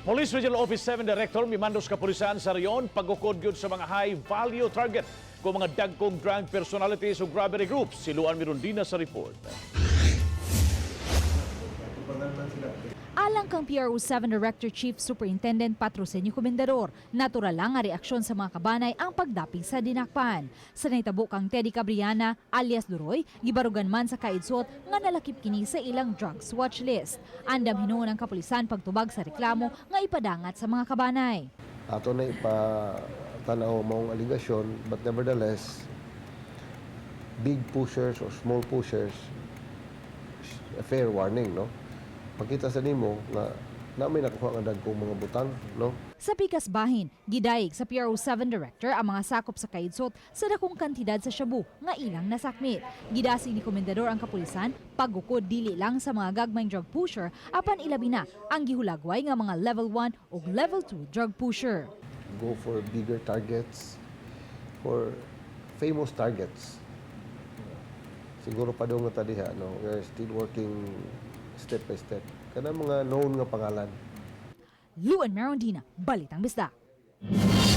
Police Regional Office 7 Director mando sa kapolisan sa reyon pagukod gyud sa mga high value target kung mga dagkong drug personalities o robbery groups. Siluan Mirundina sa report. Alang kang PRO7 Director Chief Superintendent Patrocinio Comendador, natural lang nga reaksyon sa mga kabanay ang pagdapig sa dinakpan. Sa naitabo kang Teddy Cabriana alias Duroy, gibarugan man sa kaidsot nga nalakip kini sa ilang drugs watch list. Andam hinuon ang kapulisan pagtubag sa reklamo nga ipadangat sa mga kabanay. Ato na ipatanaw maong aligasyon, but nevertheless, big pushers or small pushers, a fair warning, no? Pagkita sa nimo nga namin nakuha ang dagkong mga butang, no? Sa pikas bahin, gidayeg sa PRO7 Director ang mga sakop sa kaidsot sa dakong kantidad sa shabu nga ilang nasakmit. Gidasig ni Komendador ang kapulisan pagukod dili lang sa mga gagmayng drug pusher apan ilabi na ang gihulagway nga mga level 1 o level 2 drug pusher. Go for bigger targets, for famous targets. Siguro pa daw nga tadiha, no? We're still working step by step. Kana mga known nga pangalan. Luan Mirundina, Balitang Bisdak.